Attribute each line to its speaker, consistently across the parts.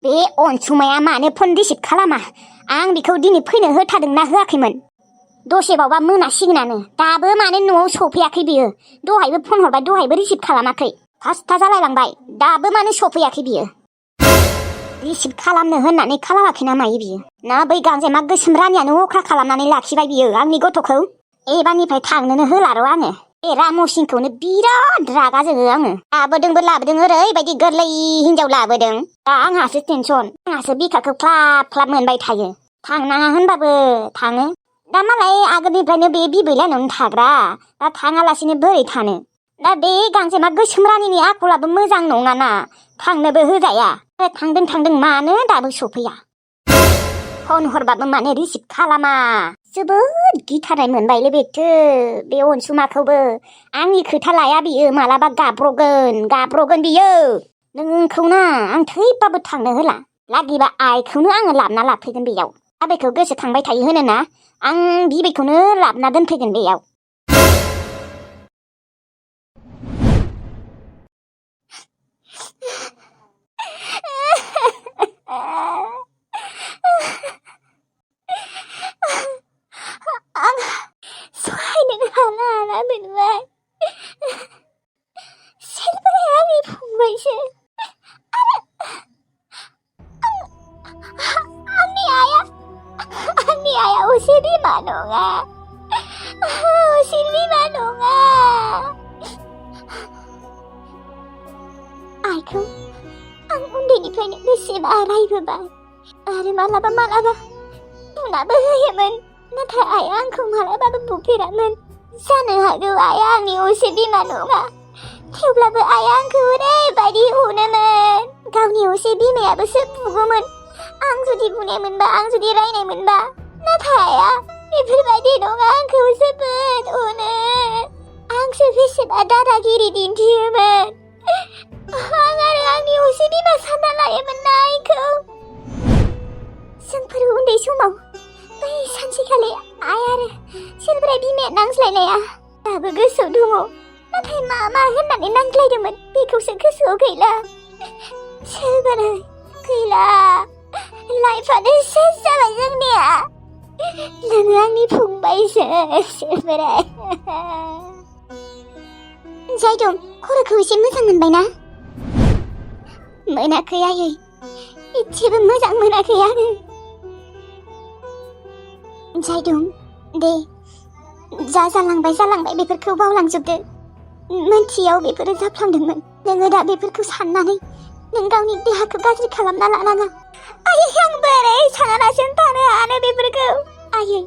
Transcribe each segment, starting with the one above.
Speaker 1: बे अनसुमाया मानो phone receive खालामा? आं बिखौ दिनै फैनो होथारदोंना होआखैमोन? दसेबावबा मोनासिगोनानो दाबो मानो न'आव सफैयाखै बियो? दहायबो फन हरबाय, दहायबो रिसिभ खालामाखै। फासथा जालायलांबाय, दाबो मानो सफैयाखै बियो? रिसिभ खालामनो होननानै खालामाखै ना मायो बियो? ना बै गांजेमा गोसोम रानियानो अख्रा खालामनानै लाखिबाय बियो आंनि गथ'खौ? एबारनिफ्राय थांनोनो होला र' आङो। बे रामसिंखौनो बिराद रागा जोङो आङो। लाबोदों ओरैबायदि गोरलै हिनजाव लाबोदों। दा आंहासो टेनसन, आंहासो बिखाखौ ख्लाब ख्लाब मोनबाय थायो। थांनाङा होनबाबो थाङो। दा मालाय आगोलनिफ्रायनो बे बिबैलायनावनो थाग्रा, दा थाङालासिनो बोरै थानो? दा बे गांजेमा गोसोम रानिनि आखलाबो मोजां नङाना, थांनोबो होजाया। थांदों मानो दाबो सफैया? फन हरबाबो मानो रिसिभ खालामा? जोबोद गिथारनाय मोनबायलै बेखौ, बे अनसुमाखौबो। आंनि खोथा लाया बियो, मालाबा गाब्रगोन बियो। नोंखौना आं थैबाबो थांनो होला। लागिबा आइखौनो आङो लाबना लाफैगोन बेयाव। आबैखौ गोसोखांबाय थायो होनोना, आं बिबैखौनो लाबना दोनफैगोन बेयाव। आं सहायनो हाला मोनबाय। सिलबाया आंनि फंबायसो। आंनि आइया असे बिमा नङा। असे बिमा नङा। आइखौ आं उन्दैनिफ्रायनो बेसेबा रायबोबाय आरो मालाबा बुनाबो होयोमोन। नाथाय आइया आंखौ मालाबाबो बुफेरामोन। जानो हागौ आइया आंनि असे बिमा नङा, थेवब्लाबो आइया आंखौ ओरैबायदि अनोमोन। गावनि असे बिमायाबोसो बुगौमोन आं जुदि बुनाय मोनबा, आं जुदि रायनाय मोनबा। नाथाय आइया बेफोरबायदि नङा, आंखौ जोबोद अनो। आंसो बेसेबा दादागिरि दिन्थियोमोन। आं आरो आंनि असे बिमा सानना लायोमोन ना आइखौ। जोंफोर उन्दै समाव बै सानसेखालि आइ आरो सिलबाया बिमाया नांज्लायनाया दाबो गोसोआव दङ। नाथाय मा होननानै नांज्लायदोंमोन बेखौसो गोसोआव गैला। सिलबाया गैला, लाइफआनो सेस जाबाय जोंनिया। नोङो आंनि फंबायसो सिलबाया। जायदं, खर'खौ एसे मोजां मोनबायना? मोनाखै आयै, एसेबो मोजां मोनाखै आङो। जायदं दे, जा जालांबाय बेफोरखौ बावलांजोबदो। मोनथियाव बेफोरो जाफ्लांदोंमोन। नोङो दा बेफोरखौ साननानै नों गावनि देहाखौ गाज्रि खालामना लानाङा। आयै, आं बोरै सानालासिनो थानो हानो बेफोरखौ? आयै,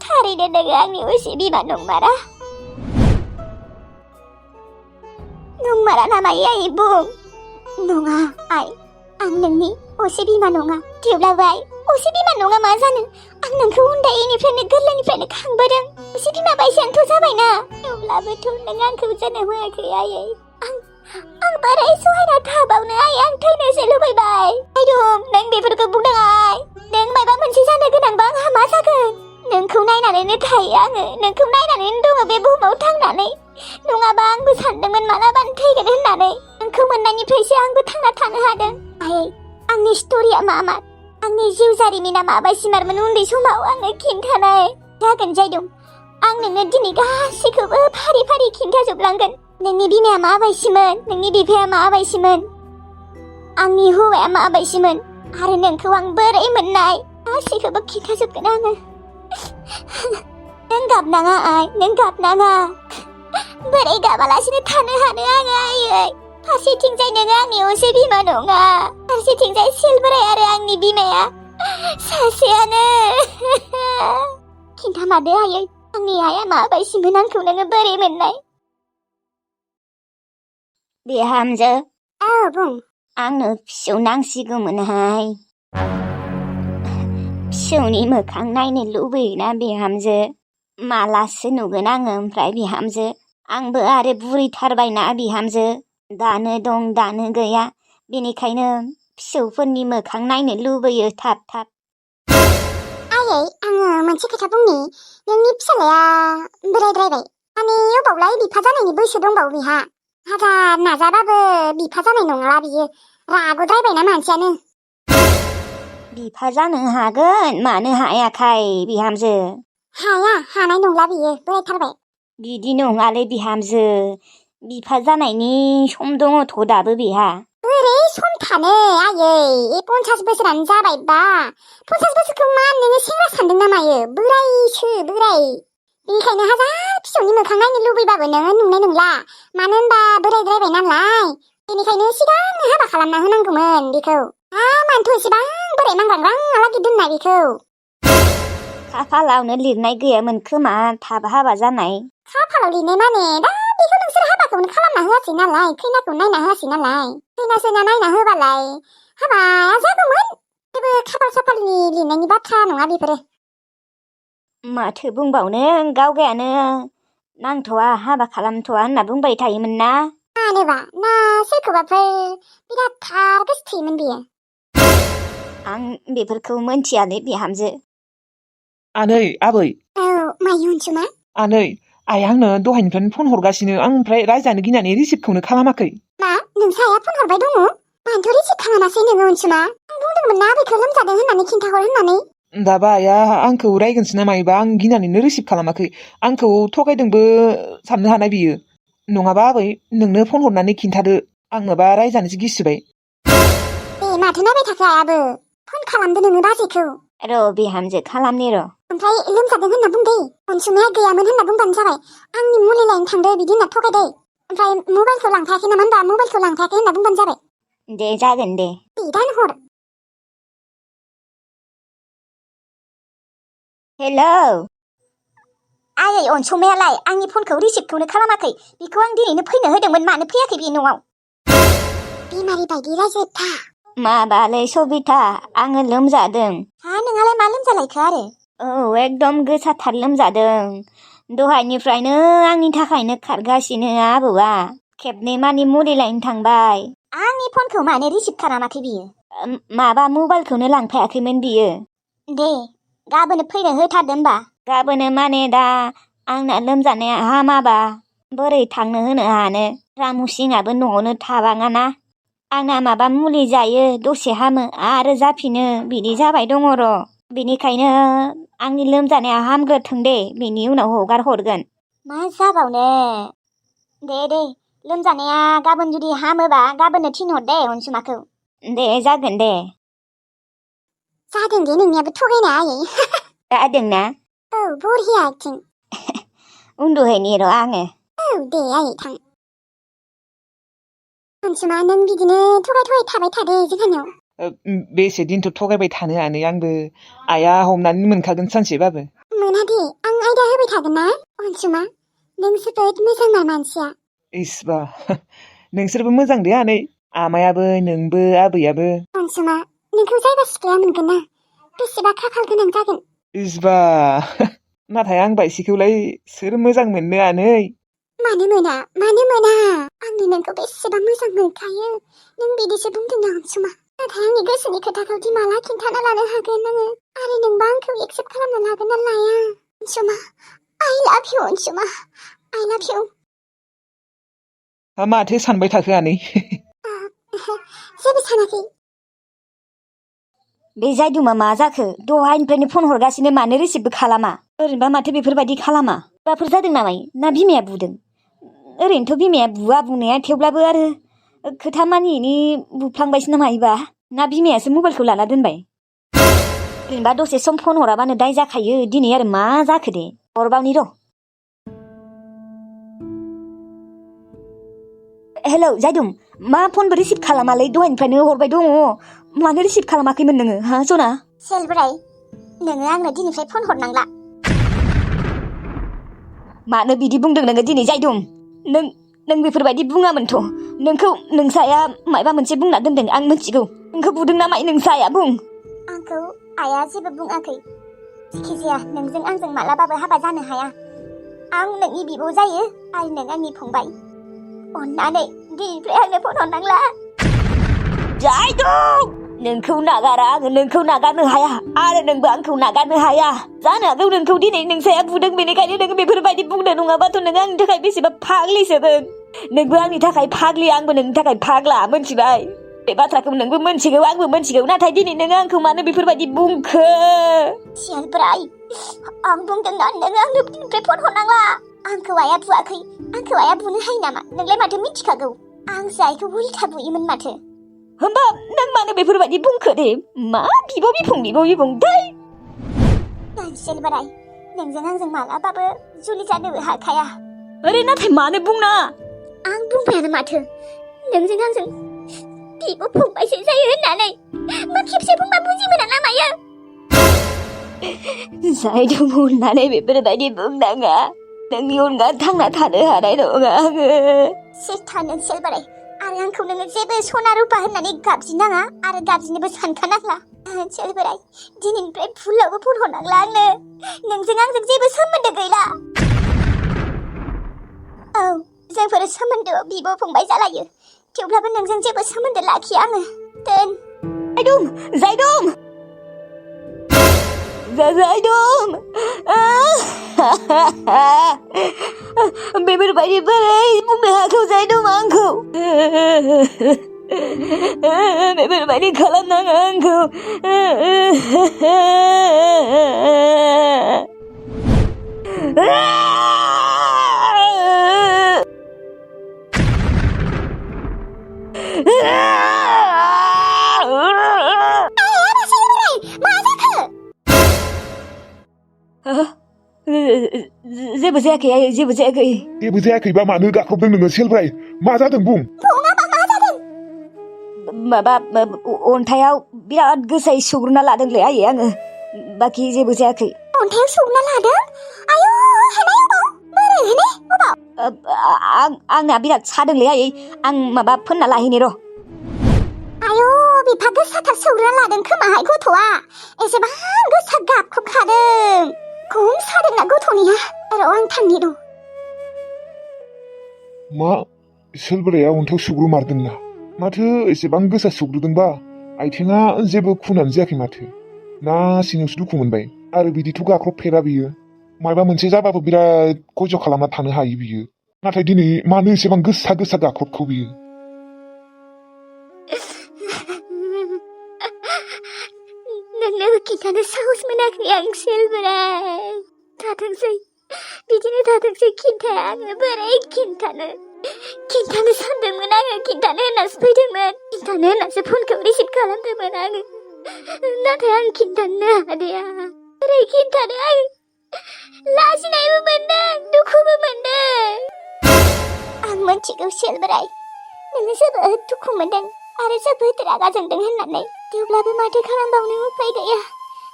Speaker 1: थारैनो नोङो आंनि असे बिमा नंमारा? नंमारा नामा आयै, बुं। नङा आइ, आं नोंनि असे बिमा नङा। थेवब्लाबो आइ, असे बिमा नङा मा जानो? आं नोंखौ उन्दैनिफ्रायनो गोरलैनिफ्रायनो खांबोदों। असे बिमा बायसानोथ' जाबायना। थेवब्लाबोथ' नों आंखौ जोनोम होआखै आयै। आं बोरै सहायना थाबावनो आयै, आं थैनोसो लुबैबाय। आयदं, नों बेफोरखौ बुंनाङा आइ। नों माबा मोनसे जानो गोनांबा आंहा मा जागोन? नोंखौ नायनानैनो थायो आङो, नोंखौ नायनानैनो दङ बे बुहुमाव थांनानै। नङाबा आंबो सानदोंमोन मालाबानो थैगोन होननानै। नोंखौ मोननायनिफ्रायसो आंबो थांना थानो हादों। आयै, आंनि स्ट'रिया मामोन? आंनि जिउ जारिमिना माबायदिमोन उन्दै समाव आंनो खिन्थानाय जागोन जायदं। आं नोंनो दिनै गासैखौबो फारि फारि खिन्थाजोबलांगोन। नोंनि बिमाया माबायदिमोन, नोंनि बिफाया माबायदिमोन, आंनि हौवाया माबायदिमोन, आरो नोंखौ आं बोरै मोननाय, गासैखौबो खिन्थाजोबगोन आङो। नों गाबनाङा आइ, नों गाबनाङा। बोरै गाबालासिनो थानो हानो आङो आयै? फारसेथिंजाय नोङो आंनि असे बिमा नङा, फारसेथिंजाय सिलबाया आरो आंनि बिमाया सासेयानो। खिन्थामारदो आयै, आंनि आइया माबायदिमोन, आंखौ नोङो बोरै मोननाय? बिहामजो। औ बुं। आंनो फिसौ नांसिगौमोनहाय। फिसौनि मोखां नायनो लुबैयोना बिहामजो? मालासो नुगोन आङो ओमफ्राय बिहामजो? आंबो आरो बुरैथारबायना बिहामजो। दानो दं दानो गैया, बेनिखायनो फिसौफोरनि मोखां नायनो लुबैयो थाब। आयै, आङो मोनसे खोथा बुंनि। नोंनि फिसालाया बोरायद्रायबाय। माने अबावलाय बिफा जानायनि बैसो दंबावो बिहा। हाजार नाजाबाबो बिफा जानाय नंला बियो। रागुद्रायबायना मानसियानो। बिफा जानो हागोन मानो हायाखै बिहामजो हानाय नंला बियो बोरायथारबाय बिदि नङालै बिहामजो बिफा जानायनि सम दङथ' दाबो बेहा बोरै सम थानो आयै 50 बोसोरानो जाबायबा 50 बोसोरखौ मा नोङो सेंग्रा सानदों ना मायो बोरायसो बोराय बेनिखायनो हाजार फिसौनि मोखां नायनो लुबैबाबो नोङो नुनाय नंला मानो होनबा बोरायद्रायबाय नालाय बेनिखायनो सिगांनो हाबा खालामना होनांगौमोन बेखौ मानोथ' एसेबां बोराय मांग्रांग्रांहालागै दोननाय बेखौ खाफालावनो लिरनाय गैयामोन खोमा थाब हाबा जानाय खाफालाव लिरनाय माने दा बेखौ नोंसोर हाबाखौनो खालामना होआसै नालाय खैनाखौ नायना होआसै नालाय खैना सैना नायना होबालाय हाबाया जागौमोन जेबो खाफाल साफालनि लिरनायनि बाथ्रा नङा बेफोरो माथो बुंबावनो गावगायानो नांथ'वा हाबा खालामथ'वा होनना बुंबाय थायोमोन ना मानोबा ना सोरखौबाफोर बिराद थार गोसो थोयोमोन बियो आं बेफोरखौ मोनथियालै बिहामजो
Speaker 2: आनै आबै
Speaker 1: औ मायो अनसुमा
Speaker 2: आनै आइया आंनो दहायनिफ्रायनो फन हरगासिनो आं ओमफ्राय रायजानो गिनानै रिसिभखौनो खालामाखै
Speaker 1: मा नोंसा आइया फन हरबाय दङ मानोथ' रिसिभ खालामासै नोङो अनसुमा आं बुंदोंमोन ना बेखौ लोमजादों होननानै खिन्थाहर होननानै
Speaker 2: दाबा आइया आंखौ रायगोनसो ना मायोबा आं गिनानैनो रिसिभ खालामाखै आंखौ थगायदोंबो साननो हानाय बियो नङाबा आबै नोंनो फन हरनानै खिन्थादो आं माबा रायजानोसो गिसिबाय
Speaker 1: दे माथो नायबाय थाखो आइयाबो फन खालामदो नोङो बाजैखौ र' बिहामजो खालामनि र' ओमफ्राय लोमजादों होनना बुंदे अनसुमाया गैयामोन होनना बुंबानो जाबाय आंनि मुलि लायनो थांदो बिदि होनना थगायदे ओमफ्राय मबाइलखौ लांफायाखै नामा होनबा मबाइलखौ लांफायाखै होनना बुंबानो जाबाय दे जागोन दे दानहर हेलौ आयै अनसुमायालाय आंनि फनखौ रिसिभखौनो खालामाखै बेखौ आं दिनैनो फैनो होदोंमोन मानो फैयाखै बे न'आव बेमारि बायदि रायज्लायथा माबालै सबिता आङो लोमजादों नोंहालाय मा लोमजालायखो आरो औ एकदम गोसाथार लोमजादों दहायनिफ्रायनो आंनि थाखायनो खारगासिनो आबौआ खेबनै मानि मुलि लायनो थांबाय आंनि फनखौ मानो रिसिभ खालामाखै बियो माबा मबाइलखौनो लांफायाखैमोन बियो दे गाबोन फैनो होथारदो होनबा गाबोन माने दा आंना लोमजानाया हामाबा बोरै थांनो होनो हानो रामुसिङाबो न'आवनो थाबाङाना आंना माबा मुलि जायो दसे हामो आरो जाफिनो बिदि जाबाय दङ र' बेनिखायनो आंनि लोमजानाया हामग्रोथों दे बेनि उनाव हगार हरगोन मा जाबावनो दे लोमजानाया गाबोन जुदि हामोबा गाबोननो थिनहर दे अनसुमाखौ दे जागोन दे जादों दे नोंनियाबो थगायना आयै जादोंना औ बरिया एक्टिं उन्दुहैनि र' आङो औ दे आयै थां अनसुमा नों बिदिनो थगाय थाबाय थादो जोंहानियाव
Speaker 2: बेसे दिनथ' थगायबाय थानो आनै आंबो आइया हमनानै मोनखागोन सानसेबाबो
Speaker 1: मोना दे आं आयदा होबाय थागोन ना अनसुमा नों जोबोद मोजां मानसिया
Speaker 2: इस्बा नोंसोरबो मोजां दे आनै आमायाबो नोंबो आबैयाबो
Speaker 1: अनसुमा नोंखौ जायबा सिख्लाया मोनगोन ना बेसेबा खाफाल गोनां जागोन
Speaker 2: इस्बा नाथाय आं बायसिखौलाय सोर मोजां मोननो आनै
Speaker 1: मानो मोना आंनि नोंखौ बेसेबा मोजां मोनखायो नों बिदिसो बुंदों ना अनसुमा नाथाय आंनि गोसोनि खोथाखौ दि माला खिन्थाना लानो हागोन आङो आरो नोंबा आंखौ एक्सेप्ट खालामना लागोन ना लाया अनसुमा आइ लाभ इउ अनसुमा आइ लाभ इउ
Speaker 2: माथो सानबाय थाखो आनै
Speaker 1: जेबो सानाखै बे जायदुमा मा जाखो दहायनिफ्रायनो फन हरगासिनो मानो रिसिभबो खालामा ओरैनोबा माथो बेफोरबायदि खालामा माबाफोर जादों नामाय ना बिमाया बुदों ओरैनोथ' बिमाया बुवा बुनाया थेवब्लाबो आरो खोथा मानियैनि बुफ्लांबायसो ना मायोबा ना बिमायासो मबाइलखौ लाना दोनबाय ओरैनोबा दसे सम फन हराबानो दाय जाखायो दिनै आरो मा जाखो दे हरबावनि र' हेलौ जायदुम मा फनबो रिसिभ खालामालै दहायनिफ्रायनो हरबाय दङ मानो रिसिभ खालामाखैमोन नोङो हा जना सेलब्राय नोङो आंनो दिनैफ्राय फन हरनांला मानो बिदि बुंदों नोङो दिनै जायदुम नों बेफोरबायदि बुङामोनथ' नोंखौ नोंसाया माबा मोनसे बुंना दोनदों आं मिथिगौ नोंखौ बुदों ना माय नोंसाया बुं आंखौ आइया जेबो बुङाखै जिखिजाया नोंजों आंजों मालाबाबो हाबा जानो हाया आं नोंनि बिब' जायो आरो नों आंनि फंबाय अन्नानै दिनैफ्राय आंनो फन हरनांला जायदुम नोंखौ नागारा आङो नोंखौ नागारनो हाया आरो नोंबो आंखौ नागारनो हाया जानो हागौ नोंखौ दिनै नोंसाया बुदों बेनिखायनो नोङो बेफोरबायदि बुंदों नङाबाथ' नोङो आंनि थाखाय बेसेबा फाग्लिसोमोन नोंबो आंनि थाखाय फाग्लि आंबो नोंनि थाखाय फाग्ला मोनथिबाय
Speaker 3: बे बाथ्राखौ नोंबो मोनथिगौ आंबो मोनथिगौ नाथाय दिनै नों आंखौ मानो बेफोरबायदि बुंखो
Speaker 1: सियालब्राय आं बुंदोंना नोङो आंनो बिनिफ्राय फन हरनांला आंखौ आइया बुआखै आंखौ आइया बुनो हायो नामा नोंलाय माथो मिथिखागौ आंसो आइखौ उल्था बुयोमोन माथो
Speaker 3: होमबा नों मानो बेफोरबायदि बुंखो दे मा बिबं दै
Speaker 1: सियालब्राय नोंजों आंजों मालाबाबो जुलि जानोबो हाखाया
Speaker 3: अरे नाथाय मानो बुंना
Speaker 1: आं बुंबायानो माथो नोंजों आंजों बिब' फंबायसो जायो होननानै मा खेबसे बुंबा बुजि मोना ना मायो
Speaker 3: जाय दं होननानै बेफोरबायदि बुंनाङा नोंनि अनगा थांना थानो हानाय नङा आङो
Speaker 1: सेस्था नों सियालब्राय आरो आंखौ नोङो जेबो सना रुपा होननानै गाबज्रिनाङा आरो गाबज्रिनोबो सानखानांला सियालब्राय दिनैनिफ्राय भुलावबो फन हरनांला आंनो नोंजों आंजों जेबो सोमोन्दो गैला औ जोंफोर सोमोन्दोआव बिब' फंबाय जालायो थेवब्लाबो नोंजों जेबो सोमोन्दो लाखिया आङो दोन
Speaker 3: जायदम बेफोरबायदि बोरै बुंनो हाखौ जायदम आंखौ बेफोरबायदि खालामनाङा आंखौ जेबो जायाखै आयै जेबो जायाखैबा मानो गाख्रबदों नोङो सेलब्राय मा जादों बुं माबा अन्थायाव बिराद गोसायै सौग्रोना लादोंलै आयै आङो बाखि जेबो जायाखै
Speaker 1: अन्थायाव सौना लादों आयौ हेनाय बोरै हेने
Speaker 3: आंना बिराद सादोंलै आयै आं माबा फोनना लाहैनि र'
Speaker 1: आयौ बिफा गोसाथार सौग्रोना लादों खोमाहाय गथ'आ एसेबां गोसा गाबख्रबखादों खम सादोंना गथ'निया र' आं थांनि र'
Speaker 4: मा सेलब्राया अन्थायाव सौग्रोमारदोंना माथो एसेबां गोसा सौग्रोदोंबा आइथिङा जेबो खुनानो जायाखै माथो ना सिङावसो दुखु मोनबाय आरो बिदिथ' गाख्रबफेरा बियो माबा मोनसे जाबाबो बिराद खयज' खालामना थानो हायो बियो नाथाय दिनै मानो एसेबां गोसा गाख्रबखौ बियो
Speaker 1: नोंनो खिन्थानो साहस मोनाखै आं सेलब्राय थाथोंसै बिदिनो थाथोंसै खिन्थाया आङो बोरै खिन्थानो सानदोंमोन आङो खिन्थानो होननासो फैदोंमोन खिन्थानो होननासो फनखौ रिसिभ खालामदोंमोन आङो नाथाय आं खिन्थानो हादिया बोरै खिन्थानो आं लाजिनायबो मोनदों दुखुबो मोनदों आं मोनथिगौ सेलब्राय नोङो जोबोद दुखु मोनदों आरो जोबोद रागा जोंदों होननानै थेवब्लाबो माथो खालामबावनो उपाय गैया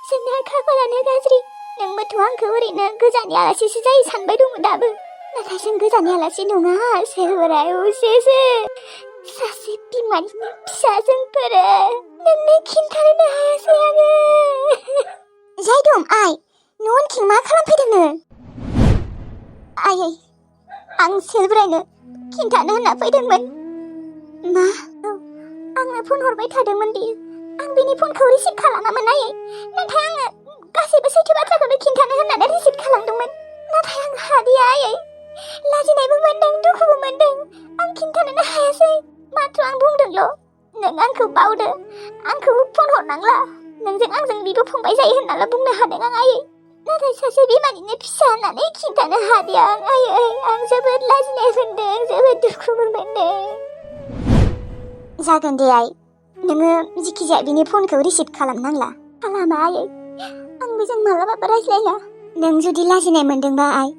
Speaker 1: जोंना खाफालानो गाज्रि नोंबोथ' आंखौ ओरैनो गोजाननि आलासिसो जायो सानबाय दंमोन दाबो नाथाय जों गोजाननि आलासि नङा सेलब्राय असेसो सासे बिमानिनो फिसा जोंफोरो नोंनो खिन्थानो हायासै आङो जायदम आइ न' उनथिं मा खालामफैदोंनो आयै आं सेलब्रायनो खिन्थानो होनना फैदोंमोन मा आंनो फन हरबाय थादोंमोन बियो आं बिनि फनखौ रिसिभ खालामामोन आयै नाथाय आङो गासैबो सैथो बाथ्राखौनो खिन्थानो होननानै रिसिभ खालामदोंमोन नाथाय आं हादिया आयै लाजिनायबो मोनदों दुखुबो मोनदों आं खिन्थानोनो हायासै माथ्र आं बुंदोंल' नों आंखौ बावदो आंखौ फन हरनांला नोंजों आंजों बिब' फंबाय जायो होननाल' बुंनो हादों आं आयै नाथाय सासे बिमानिनो फिसा होननानै खिन्थानो हादिया आं आयै आं जोबोद लाजिनाय मोनदों जोबोद दुखुबो मोनदों जागोन दे आइ नोङो जिखिजाया बिनि फनखौ रिसिभ खालामनांला खालामा आयै आं बेजों मालाबाबो रायज्लाया नों जुदि लाजिनाय मोनदोंबा आइ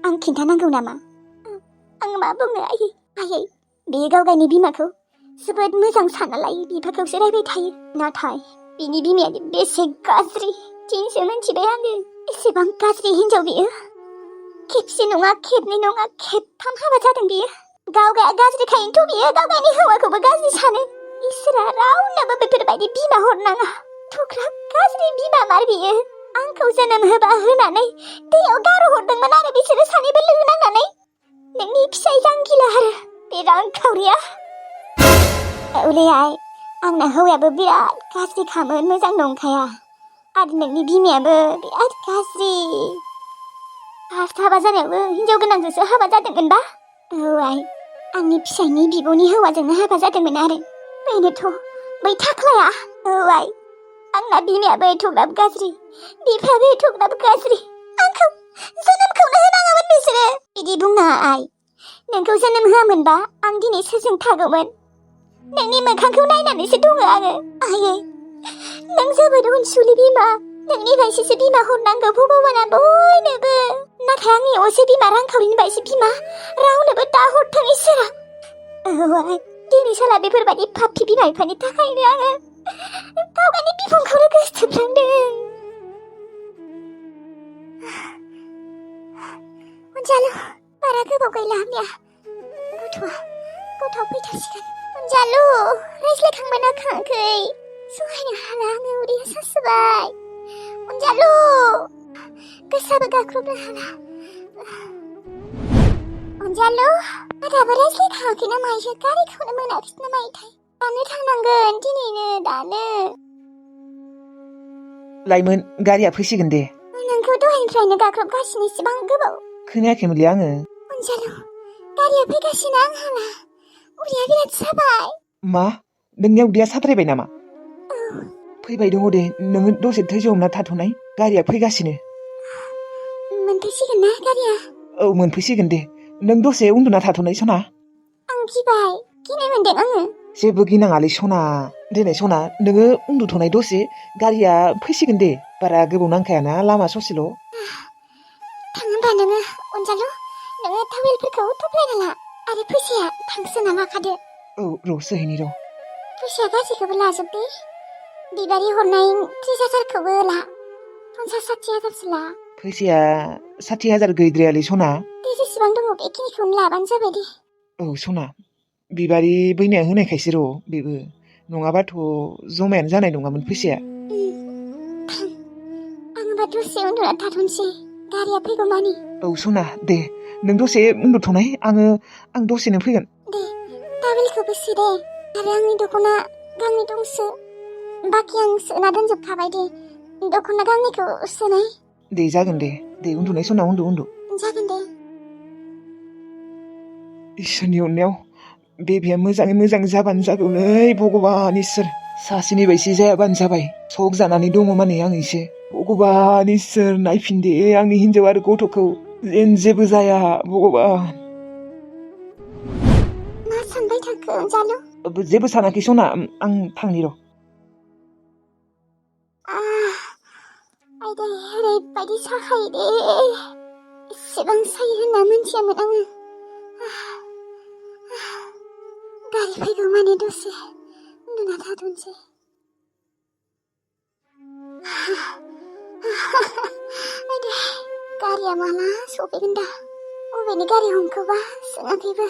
Speaker 1: आं खिन्थानांगौ नामा आं मा बुंनो आयै बेयो गाव गावनि बिमाखौ जोबोद मोजां सानना लायो बिफाखौसो रायबाय थायो नाथाय बिनि बिमाया बेसे गाज्रि दिनैसो मिन्थिबाय आङो एसेबां गाज्रि हिन्जाव बियो खेबसे नङा खेबनै नङा खेबथाम हाबा जादों बियो गावगाया गाज्रिखायनोथ' बियो गावगायनि हौवाखौबो गाज्रि सानो इसोरा रावनोबो बेफोरबायदि बिमा हरनाङा थुख्रा गाज्रि बिमा मार बियो आंखौ जोनोम होबा होनानै दैयाव गारहरदोंमोन आरो बिसोरो सानैबो लोगो नांनानै नोंनि फिसाय जांगिला आरो बे रांखावरिया औलै आइ आंना हौवायाबो बिराद गाज्रिखामोन मोजां नंखाया आरो नोंनि बिमायाबो बिराद गाज्रि फार्स्ट हाबा जानायावबो हिन्जाव गोनांजोंसो हाबा जादोंमोनबा औ आइ आंनि फिसायनि बिब'नि हौवाजोंनो हाबा जादोंमोन आरो बेनोथ' बै थाख्लाया औ आइ आंना बिमायाबो एथ'ग्राब गाज्रि बिफायाबो एथ'ग्राब गाज्रि आंखौ जोनोमखौनो होनाङामोन बिसोरो बिदि बुंनाङा आइ नोंखौ जोनोम होआमोनबा आं दिनै सोरजों थागौमोन नोंनि मोखांखौ नायनानैसो दङ आङो आयै नों जोबोद अनसुलि बिमा नोंनि बायदिसो बिमा हरनांगौ भगबाना बयनोबो नाथाय आंनि असे बिमा रांखावरिनि बायदि बिमा रावनोबो दा हरथों इसोरा औ आइ दिनै साला बेफोरबायदि फाफि बिमा बिफानि थाखायनो आङो गावगायनि बिफंखौनो गोसोथोफ्लांदों अनजालु बारा गोबाव गैला आंनिया गथ'आ फैथारसिगोन अनजालु रायज्लायखांबायना खाङाखै सहायनो हाला आङो उदैया सासोबाय अनजालु गोसाबो गाख्रबनो हाला अनजालु दाबो रायज्लायखाङाखै ना मायो गारिखौनो मोनाखिसै ना मायोथाय दानो थांनांगोन दिनैनो दानो
Speaker 2: लाइमोन गारिया फैसिगोन दे
Speaker 1: नोंखौ दहायनिफ्रायनो गाख्रबगासिनो इसेबां गोबाव
Speaker 2: खोनायाखैमोनलै आङो
Speaker 1: अनजालु गारिया फैगासिनो आंहाना उदैया बिराद साबाय
Speaker 2: मा नोंनिया उदैया साद्रायबाय नामा फैबाय दङ दे नोङो दसे धैर्य हमना थाथ'नाय गारिया फैगासिनो
Speaker 1: मोनफैसिगोन ना गारिया
Speaker 2: औ मोनफैसिगोन दे नों दसे उन्दुना थाथ'नाय सना
Speaker 1: आं गिनाय मोनदों आङो
Speaker 2: जेबो गिनाङालै सना दिनै सना नोङो उन्दुथ'नाय दसे गारिया फैसिगोन दे बारा गोबाव नांखायाना लामा ससेल'
Speaker 1: थाङ होनबा नोङो अनजालु नोङो टावेलफोरखौ थफ्लायना ला आरो फैसाया थांसोना लाखादो
Speaker 2: औ र' सोहैनि र'
Speaker 1: फैसाया गासैखौबो लाजोबदे बिबारि हरनाय 30,000खौबो ला 50-60,000सो ला
Speaker 2: फैसाया 60,000 गैद्रायालै सना
Speaker 1: दे जेसेबां दङ बेखिनिखौनो लाबानो जाबाय दे
Speaker 2: औ सना बिबारि बैनाया होनायखायसो र' बेबो नङाबाथ' जमायानो जानाय नङामोन फैसाया
Speaker 1: आं होनबा दसे उन्दुना थाथ'नोसै गारिया फैगौ मानि
Speaker 2: औ सना दे नों दसे उन्दुथ'नाय आं दसेनो फैगोन
Speaker 1: दे टावेलखौबो सि दे आरो आंनि दख'ना गांनै दंसो बाखि आं सोना दोनजोबखाबाय दे दख'ना गांनैखौ सोनाय
Speaker 2: दे जागोन दे उन्दुनाय सना उन्दु
Speaker 1: जागोन दे
Speaker 2: इसोरनि अननायाव बेबिया मोजाङै मोजां जाबानो जागौलै भगबान इसोर सासेनि बायदि जायाबानो जाबाय सक जानानै दङ माने आं एसे भगबान इसोर नायफिनदे आंनि हिनजाव आरो गथ'खौ जेबो जाया भगबान
Speaker 1: मा सानबाय थाखो अनजालु
Speaker 2: जेबो सानाखै सना आं थांनि र'
Speaker 1: आयदै ओरैबायदि साखायो दे एसेबां सायो होनना मिथियामोन आङो गारि फैगौ माने दसे उन्दुना थाथ'नोसै आयदै गारिया माला सफैगोन दा अबेनि गारि हमखोबा सोङाखैबो